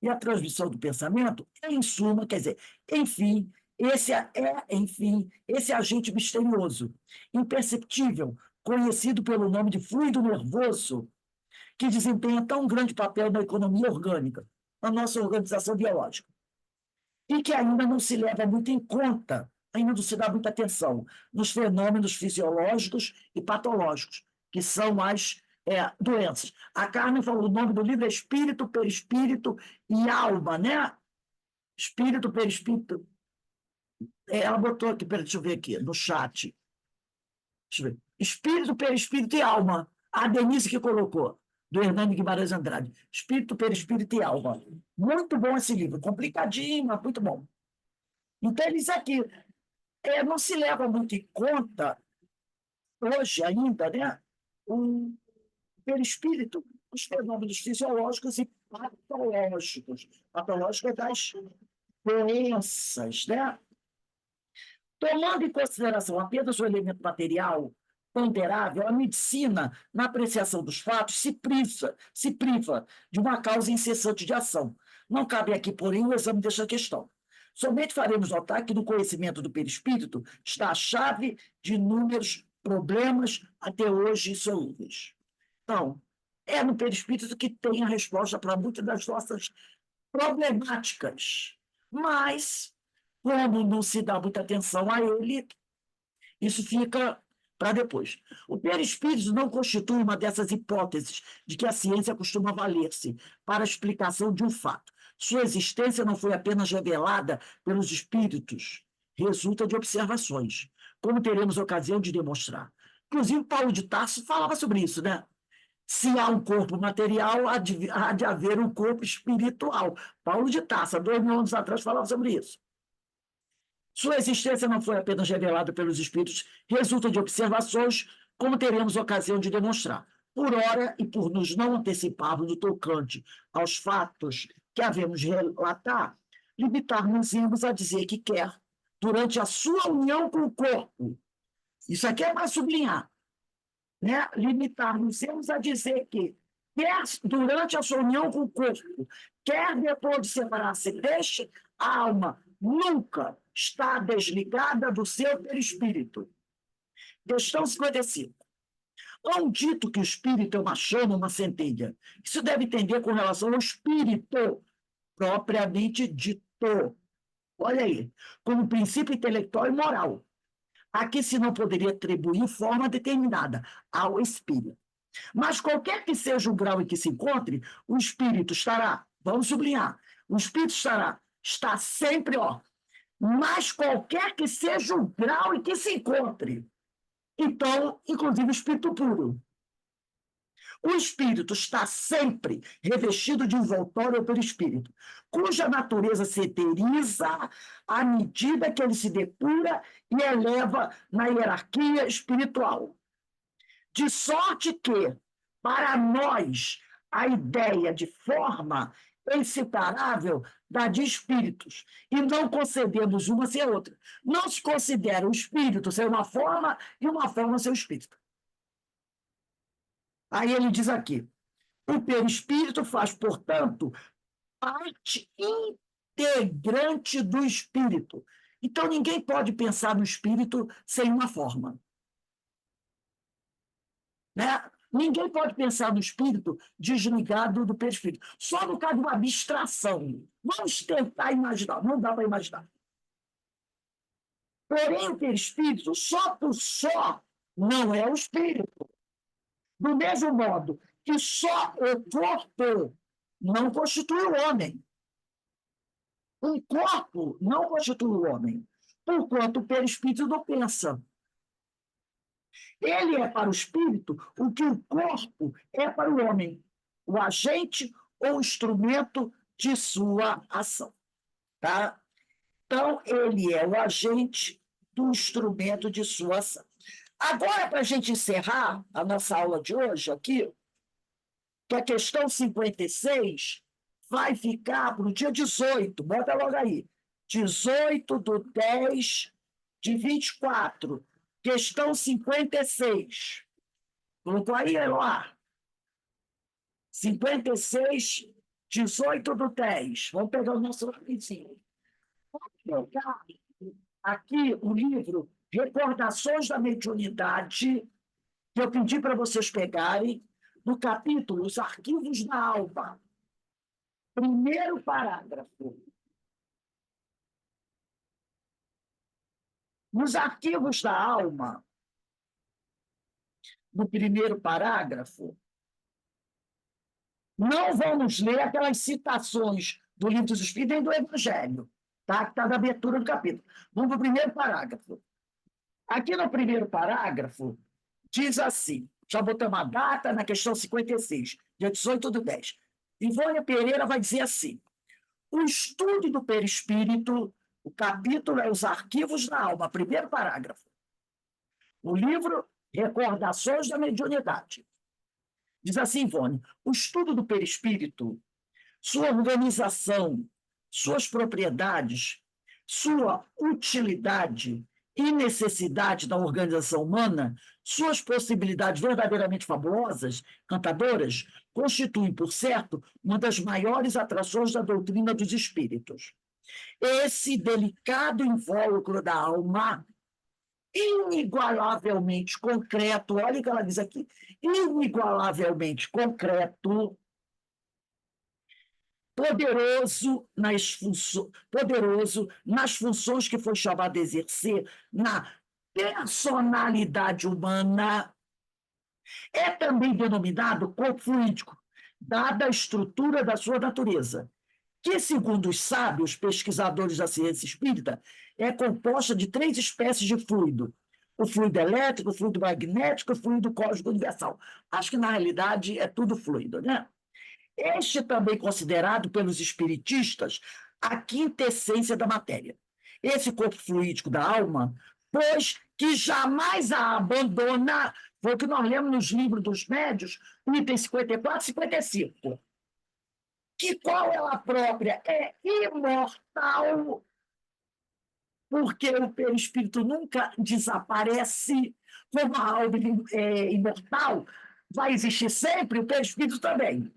e a transmissão do pensamento, em suma, quer dizer, enfim, esse agente misterioso, imperceptível, conhecido pelo nome de fluido nervoso, que desempenha tão grande papel na economia orgânica, na nossa organização biológica, e que ainda não se leva muito em conta, ainda não se dá muita atenção nos fenômenos fisiológicos e patológicos, que são as doenças. A Carmen falou, o nome do livro é Espírito, Perispírito e Alma, né? Espírito, Perispírito. Ela botou aqui, deixa eu ver aqui, no chat. Deixa eu ver. Espírito, Perispírito e Alma. A Denise que colocou, do Hernando Guimarães Andrade. Espírito, Perispírito e Alma. Muito bom esse livro, complicadinho, mas muito bom. Então, ele diz aqui, não se leva muito em conta, hoje ainda, né, o perispírito, os fenômenos fisiológicos e patológicos. Patológico é das doenças, né? Tomando em consideração apenas o elemento material ponderável, a medicina, na apreciação dos fatos, se priva de uma causa incessante de ação. Não cabe aqui, porém, o exame desta questão. Somente faremos notar que no conhecimento do perispírito está a chave de inúmeros problemas até hoje insolúveis. Então, é no perispírito que tem a resposta para muitas das nossas problemáticas. Mas, como não se dá muita atenção a ele, isso fica para depois. O perispírito não constitui uma dessas hipóteses de que a ciência costuma valer-se para a explicação de um fato. Sua existência não foi apenas revelada pelos espíritos, resulta de observações, como teremos ocasião de demonstrar. Inclusive, Paulo de Tarso falava sobre isso, né? Se há um corpo material, há de haver um corpo espiritual. Paulo de Tarso, há 2000 anos atrás, falava sobre isso. Sua existência não foi apenas revelada pelos espíritos, resulta de observações, como teremos ocasião de demonstrar. Por ora, e por nos não anteciparmos no tocante aos fatos que havemos de relatar, limitar-nos a dizer que quer, durante a sua união com o corpo, isso aqui é para sublinhar, né? Limitar-nos a dizer que, quer durante a sua união com o corpo, quer depois de separar-se deste, a alma nunca está desligada do seu perispírito. Questão 55. Há um dito que o espírito é uma chama, uma centelha. Isso deve entender com relação ao espírito propriamente dito. Olha aí, como princípio intelectual e moral. Aqui se não poderia atribuir forma determinada ao espírito. Mas qualquer que seja o grau em que se encontre, o espírito estará, vamos sublinhar, o espírito está sempre, mas qualquer que seja o grau em que se encontre. Então, inclusive o espírito puro. O espírito está sempre revestido de envoltório pelo espírito, cuja natureza se eteriza à medida que ele se depura e eleva na hierarquia espiritual. De sorte que, para nós, a ideia de forma é inseparável da de espíritos, e não concedemos uma sem a outra. Não se considera o espírito ser uma forma e uma forma ser o espírito. Aí ele diz aqui, o perispírito faz, portanto, parte integrante do espírito. Então, ninguém pode pensar no espírito sem uma forma. Né? Ninguém pode pensar no espírito desligado do perispírito. Só no caso de uma abstração. Vamos tentar imaginar. Não dá para imaginar. Porém, o perispírito, só por só, não é o espírito. Do mesmo modo que só o corpo não constitui o homem. Um corpo não constitui o homem, porquanto o perispírito não pensa. Ele é para o espírito o que o corpo é para o homem, o agente ou instrumento de sua ação. Tá? Então, ele é o agente do instrumento de sua ação. Agora, para a gente encerrar a nossa aula de hoje aqui, que a questão 56 vai ficar para o dia 18, bota logo aí, 18/10/24, questão 56. Colocou aí, Eloá? 56, 18/10. Vamos pegar o nosso lapisinho. Vamos pegar aqui o livro Recordações da Mediunidade, que eu pedi para vocês pegarem, no capítulo Os Arquivos da Alma. Primeiro parágrafo. Nos Arquivos da Alma, no primeiro parágrafo, não vamos ler aquelas citações do Livro dos Espíritos nem do Evangelho, tá? Que está na abertura do capítulo. Vamos para o primeiro parágrafo. Aqui no primeiro parágrafo, diz assim, já botamos a data na questão 56, dia 18/10. Ivone Pereira vai dizer assim, o estudo do perispírito O capítulo é Os Arquivos da Alma, primeiro parágrafo. O livro, Recordações da Mediunidade. Diz assim, Ivone, o estudo do perispírito, sua organização, suas propriedades, sua utilidade e necessidade da organização humana, suas possibilidades verdadeiramente fabulosas, encantadoras, constituem, por certo, uma das maiores atrações da doutrina dos espíritos. Esse delicado invólucro da alma, inigualavelmente concreto, olha o que ela diz aqui, inigualavelmente concreto, poderoso nas funções que foi chamado a exercer na personalidade humana, é também denominado corpo fluídico, dada a estrutura da sua natureza, que, segundo os sábios pesquisadores da ciência espírita, é composta de 3 espécies de fluido: o fluido elétrico, o fluido magnético e o fluido cósmico universal. Acho que, na realidade, é tudo fluido, né? Este também considerado pelos espiritistas a quintessência da matéria. Esse corpo fluídico da alma, pois que jamais a abandona, foi o que nós lemos nos livros dos médios, itens 54 e 55. Que qual ela própria é imortal, porque o perispírito nunca desaparece, como a alma é imortal, vai existir sempre, o perispírito também.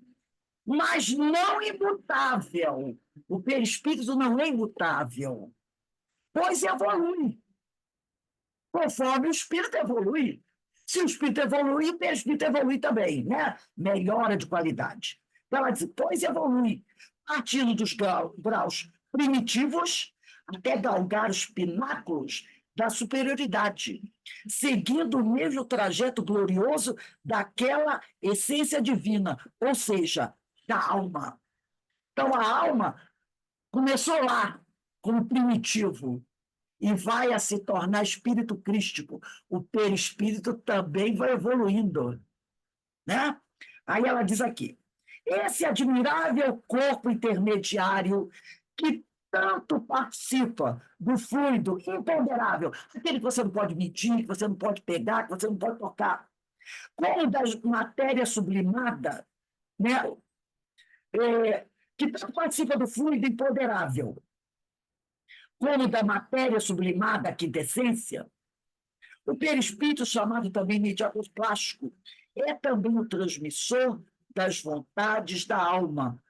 Mas não imutável. O perispírito não é imutável, pois evolui, conforme o espírito evolui. Se o espírito evolui, o perispírito evolui também, né? Melhora de qualidade. Então, ela diz, pois evolui, partindo dos graus primitivos até galgar os pináculos da superioridade, seguindo o mesmo trajeto glorioso daquela essência divina, ou seja, da alma. Então, a alma começou lá, como primitivo, e vai a se tornar espírito crístico. O perispírito também vai evoluindo, né? Aí ela diz aqui, esse admirável corpo intermediário que tanto participa do fluido imponderável, aquele que você não pode medir, que você não pode pegar, que você não pode tocar, como da matéria sublimada, né? Que tanto participa do fluido imponderável, como da matéria sublimada, a quintessência, o perispírito, chamado também mediador plástico, é também o transmissor das vontades da alma,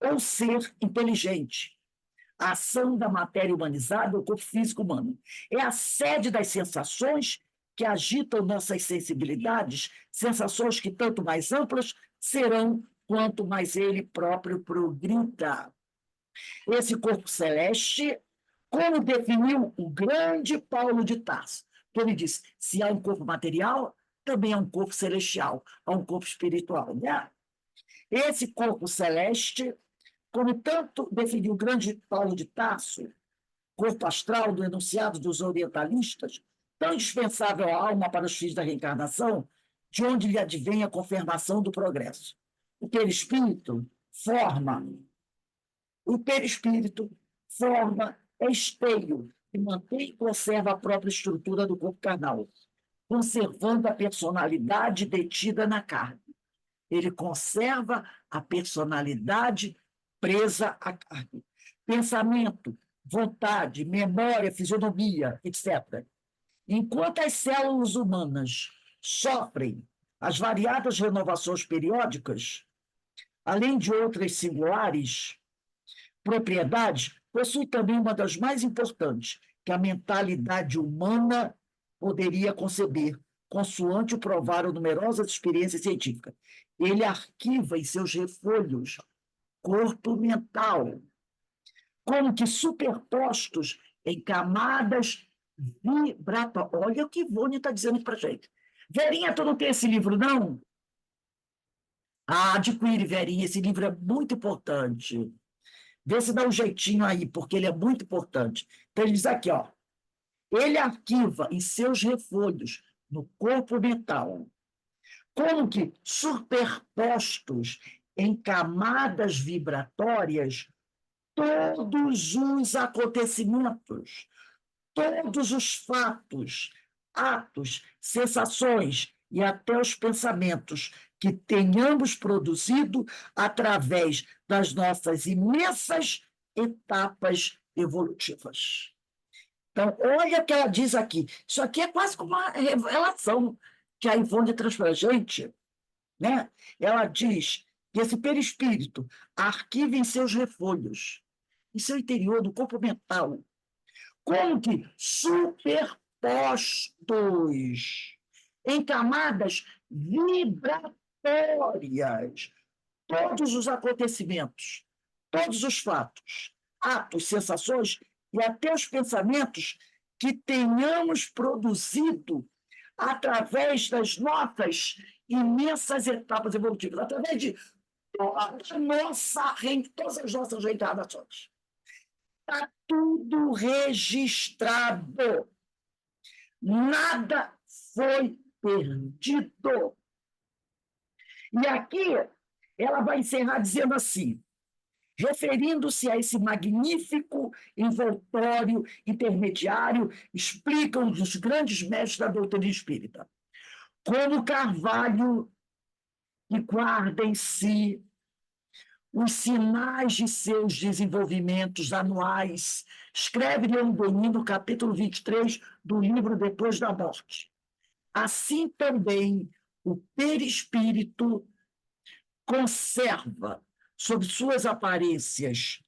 ou ser inteligente. A ação da matéria humanizada, o corpo físico humano, é a sede das sensações que agitam nossas sensibilidades, sensações que, tanto mais amplas, serão quanto mais ele próprio progrida. Esse corpo celeste, como definiu o grande Paulo de Tarso, que ele disse, se há um corpo material, também há um corpo celestial, há um corpo espiritual, né? Esse corpo celeste, como tanto definiu o grande Paulo de Tarso, corpo astral do enunciado dos orientalistas, tão indispensável à alma para os fins da reencarnação, de onde lhe advém a confirmação do progresso. O perispírito forma, é esteio e mantém e conserva a própria estrutura do corpo carnal, conservando a personalidade detida na carne. Ele conserva a personalidade presa à carne. Pensamento, vontade, memória, fisionomia, etc. Enquanto as células humanas sofrem as variadas renovações periódicas, além de outras singulares propriedades, possui também uma das mais importantes, que a mentalidade humana poderia conceber, consoante o provaram numerosas experiências científicas. Ele arquiva em seus refolhos corpo mental, como que superpostos em camadas vibratórias. Olha o que Ivone está dizendo para a gente. Verinha, tu não tem esse livro, não? Ah, adquire, Verinha, esse livro é muito importante. Vê se dá um jeitinho aí, porque ele é muito importante. Então, ele diz aqui, ó, ele arquiva em seus refolhos, no corpo mental, como que superpostos em camadas vibratórias, todos os acontecimentos, todos os fatos, atos, sensações e até os pensamentos que tenhamos produzido através das nossas imensas etapas evolutivas. Então, olha o que ela diz aqui. Isso aqui é quase como uma revelação que a Ivone traz para a gente, né? Ela diz que esse perispírito arquiva em seus refolhos, em seu interior, do corpo mental, como que superpostos em camadas vibratórias, todos os acontecimentos, todos os fatos, atos, sensações e até os pensamentos que tenhamos produzido através das nossas imensas etapas evolutivas, através de todas as nossas reencarnações. Está tudo registrado. Nada foi perdido. E aqui ela vai encerrar dizendo assim, referindo-se a esse magnífico envoltório intermediário, explicam os grandes mestres da doutrina espírita. Como Carvalho, que guarda em si os sinais de seus desenvolvimentos anuais, escreve Leon Denis no capítulo 23 do livro Depois da Morte. Assim também o perispírito conserva, sob suas aparências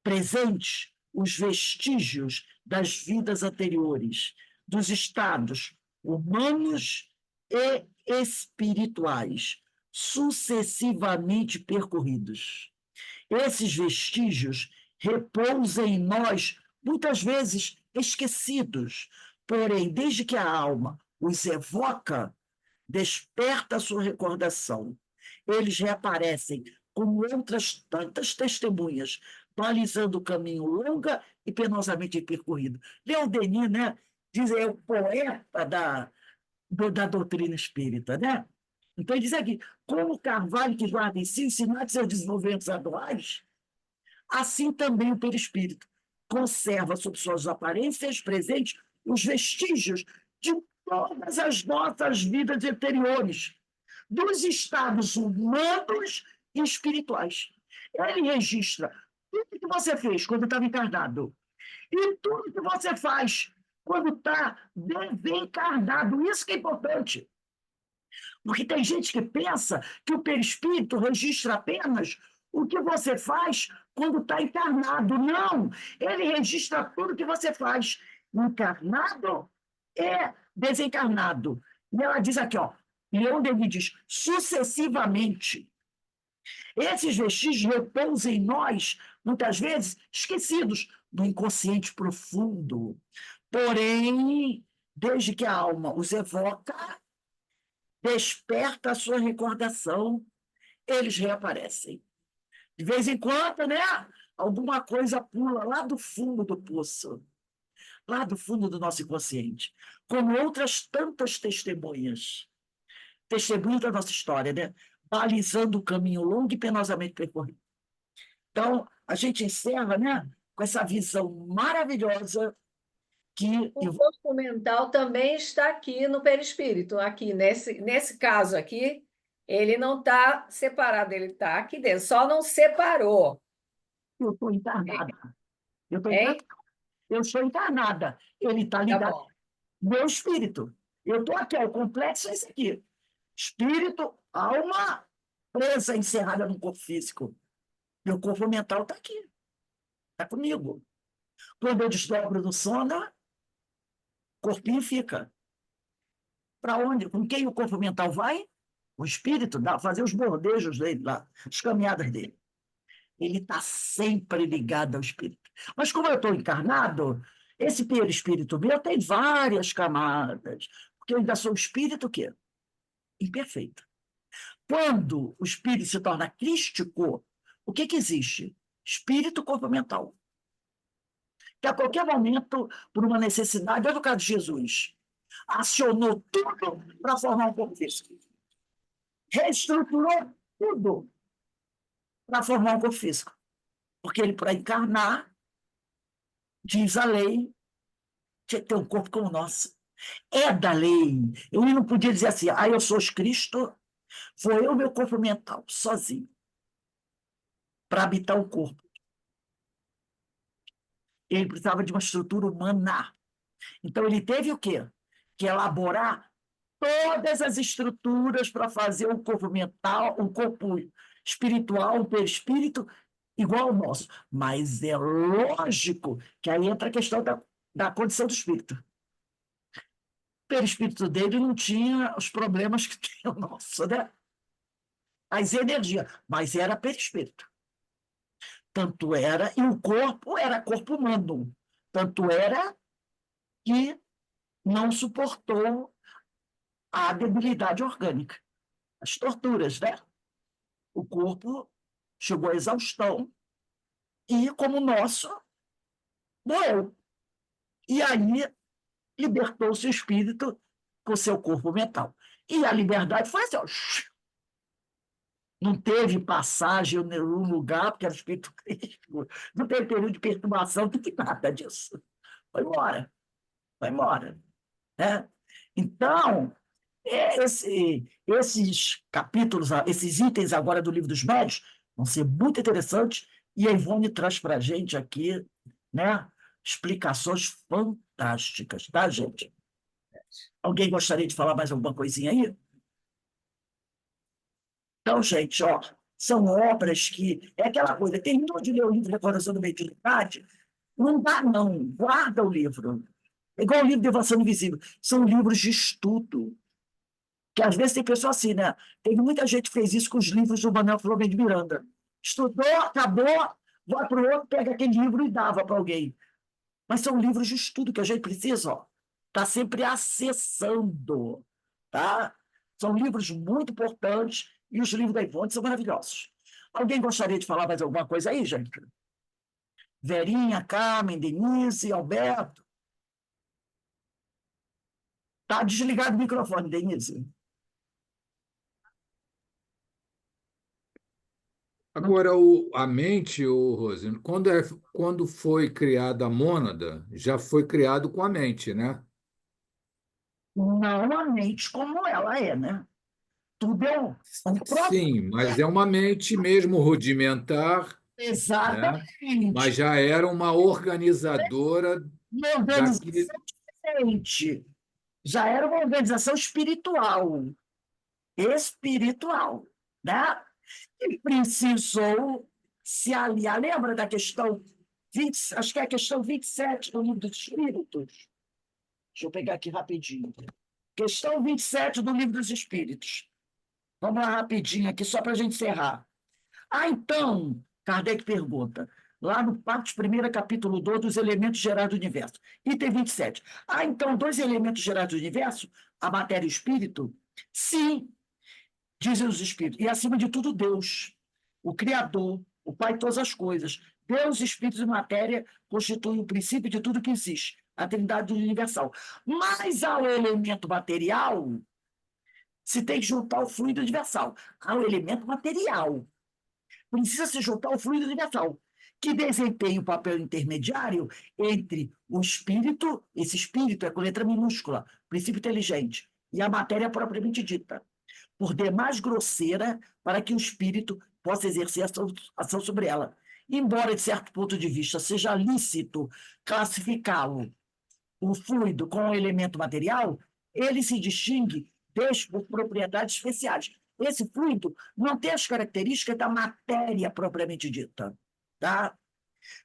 presentes, os vestígios das vidas anteriores, dos estados humanos e espirituais, sucessivamente percorridos. Esses vestígios repousam em nós, muitas vezes esquecidos, porém, desde que a alma os evoca, desperta a sua recordação. Eles reaparecem como outras tantas testemunhas, balizando o caminho longa e penosamente percorrido. Leon Denis, né, diz, é o poeta da doutrina espírita, né? Então, ele diz aqui, como Carvalho, que guarda em si os sinais de seus desenvolvimentos atuais, assim também o perispírito conserva sob suas aparências presentes os vestígios de todas as nossas vidas anteriores, dos estados humanos e espirituais. Ele registra tudo que você fez quando estava encarnado e tudo que você faz quando está desencarnado. Isso que é importante. Porque tem gente que pensa que o perispírito registra apenas o que você faz quando está encarnado. Não! Ele registra tudo que você faz, encarnado e desencarnado. E ela diz aqui, ó, Leon Denis diz, sucessivamente. Esses vestígios repousam em nós, muitas vezes, esquecidos do inconsciente profundo. Porém, desde que a alma os evoca, desperta a sua recordação, eles reaparecem. De vez em quando, né? Alguma coisa pula lá do fundo do poço, lá do fundo do nosso inconsciente, como outras tantas testemunhas, testemunhas da nossa história, né? Balizando o caminho longo e penosamente percorrido. Então, a gente encerra, né, com essa visão maravilhosa que... O corpo mental também está aqui no perispírito, aqui nesse caso aqui, ele não está separado, ele está aqui dentro, só não separou, Eu estou encarnada. Eu estou hein? encarnada. Eu sou encarnada. Ele está Tá ligado. bom. Meu espírito. Eu estou aqui, ó, o complexo é esse aqui. Espírito, alma presa, encerrada no corpo físico. Meu corpo mental está aqui, está comigo. Quando eu desdobro no sono, o corpinho fica. Para onde? Com quem o corpo mental vai? O espírito dá, fazer os bordejos dele lá, as caminhadas dele. Ele está sempre ligado ao espírito. Mas como eu estou encarnado, esse perispírito meu tem várias camadas, porque eu ainda sou espírito o quê? Imperfeito. Quando o espírito se torna crístico, o que existe? Espírito, corpo mental. Que a qualquer momento, por uma necessidade, olha o caso de Jesus, acionou tudo para formar um corpo físico. Reestruturou tudo para formar um corpo físico. Porque ele, para encarnar, diz a lei, tinha que ter um corpo como o nosso. É da lei. Ele não podia dizer assim, eu sou Cristo, vou eu, meu corpo mental, sozinho, para habitar o corpo. Ele precisava de uma estrutura humana. Então, ele teve o quê? Que elaborar todas as estruturas para fazer um corpo mental, um corpo espiritual, um perispírito igual ao nosso. Mas é lógico que aí entra a questão da condição do espírito. O perispírito dele não tinha os problemas que tem o nosso, né? As energias, mas era perispírito. Tanto era, e o corpo era corpo humano. Tanto era que não suportou a debilidade orgânica, as torturas, né? O corpo chegou à exaustão e, como o nosso, morreu. E aí libertou-se o espírito com seu corpo mental. E a liberdade foi assim, ó, não teve passagem em nenhum lugar, porque era o Espírito Cristo, não teve período de perturbação, não teve nada disso. Foi embora, foi embora. Né? Então, esses capítulos, esses itens agora do Livro dos Médios vão ser muito interessantes e a Ivone traz para a gente aqui, né, explicações fantásticas, tá, gente? Alguém gostaria de falar mais alguma coisinha aí? Então, gente, ó, são obras que. É aquela coisa, terminou de ler o livro Recordação da Mediunidade, não dá, não. Guarda o livro. É igual o livro Devoção Invisível. São livros de estudo. Que às vezes tem pessoa assim, né? Teve muita gente que fez isso com os livros do Manuel Filomeno de Miranda. Estudou, acabou, vai para o outro, pega aquele livro e dava para alguém. Mas são livros de estudo que a gente precisa, ó, tá sempre acessando, tá? São livros muito importantes e os livros da Ivone são maravilhosos. Alguém gostaria de falar mais alguma coisa aí, gente? Verinha, Carmen, Denise, Alberto. Tá desligado o microfone, Denise. Agora, a mente, Rosino, quando foi criada a mônada, já foi criado com a mente, né? Não a mente como ela é, né? Tudo é um próprio. Sim, mas é uma mente mesmo rudimentar, né? Mas Exatamente. já era uma organizadora Uma daquele. organização diferente. Já era uma organização espiritual. Espiritual, né? E precisou se aliar. Lembra da questão 20, acho que é a questão 27 do Livro dos Espíritos? Deixa eu pegar aqui rapidinho. Questão 27 do Livro dos Espíritos. Vamos lá rapidinho aqui, só para a gente encerrar. Então, Kardec pergunta, lá no parte 1, capítulo 2, dos elementos gerais do universo. Item 27. Então, dois elementos gerais do universo, a matéria e o espírito? Sim, dizem os espíritos. E, acima de tudo, Deus, o Criador, o Pai de todas as coisas. Deus, espírito e matéria constituem o princípio de tudo que existe, a trindade universal. Mas ao elemento material, se tem que juntar o fluido universal. Ao elemento material. Precisa se juntar ao fluido universal, que desempenha o papel intermediário entre o espírito, esse espírito é com letra minúscula, princípio inteligente, e a matéria propriamente dita, por demais grosseira para que o espírito possa exercer ação sobre ela. Embora, de certo ponto de vista, seja lícito classificá-lo, o fluido, com o elemento material, ele se distingue por propriedades especiais. Esse fluido não tem as características da matéria propriamente dita. Tá?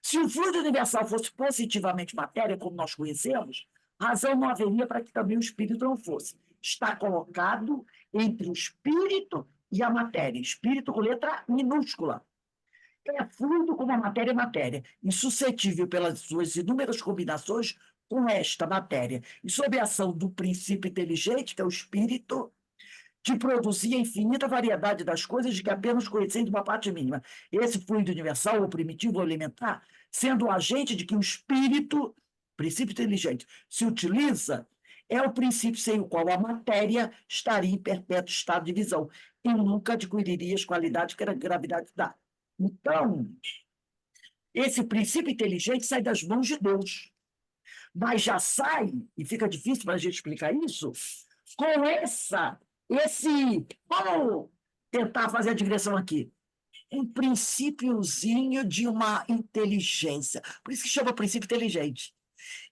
Se o fluido universal fosse positivamente matéria, como nós conhecemos, razão não haveria para que também o espírito não fosse. Está colocado entre o espírito e a matéria. Espírito com letra minúscula. É fluido como a matéria é matéria, insuscetível pelas suas inúmeras combinações com esta matéria, e sob a ação do princípio inteligente, que é o espírito, de produzir a infinita variedade das coisas de que apenas conhecendo uma parte mínima. Esse fluido universal, ou primitivo ou elementar, sendo o agente de que o espírito, princípio inteligente, se utiliza, é o princípio sem o qual a matéria estaria em perpétuo estado de visão e nunca adquiriria as qualidades que a gravidade dá. Então, esse princípio inteligente sai das mãos de Deus, mas já sai, e fica difícil para a gente explicar isso, com vamos tentar fazer a digressão aqui, um princípiozinho de uma inteligência. Por isso que chama princípio inteligente.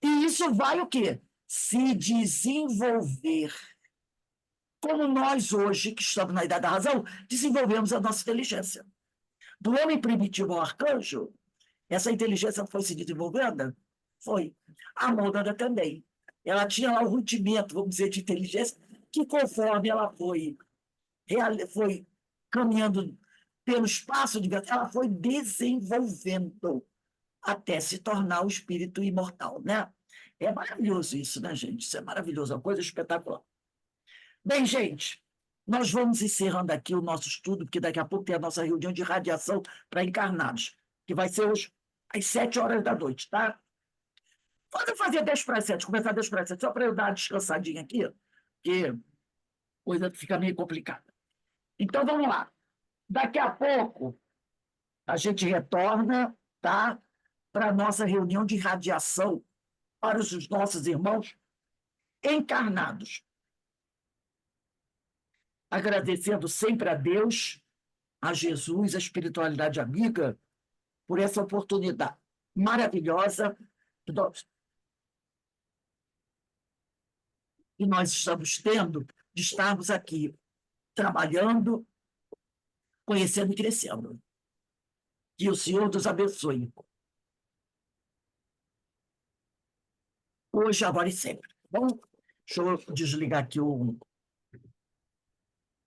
E isso vai o quê? Se desenvolver. Como nós hoje, que estamos na idade da razão, desenvolvemos a nossa inteligência. Do homem primitivo ao arcanjo, essa inteligência foi se desenvolvendo? Foi. A Mônada também. Ela tinha lá um rudimento, vamos dizer, de inteligência, que conforme ela foi caminhando pelo espaço de vida, ela foi desenvolvendo até se tornar o espírito imortal, né? É maravilhoso isso, né, gente? Isso é maravilhoso, é uma coisa espetacular. Bem, gente, nós vamos encerrando aqui o nosso estudo, porque daqui a pouco tem a nossa reunião de radiação para encarnados, que vai ser hoje às 7 horas da noite, tá? Pode fazer 10 para 7, começar 10 para 7, só para eu dar uma descansadinha aqui, porque a coisa fica meio complicada. Então, vamos lá. Daqui a pouco, a gente retorna, tá? Para a nossa reunião de radiação para os nossos irmãos encarnados. Agradecendo sempre a Deus, a Jesus, a espiritualidade amiga, por essa oportunidade maravilhosa que nós estamos tendo de estarmos aqui trabalhando, conhecendo e crescendo. Que o Senhor nos abençoe. Hoje, agora e sempre. Bom, deixa eu desligar aqui o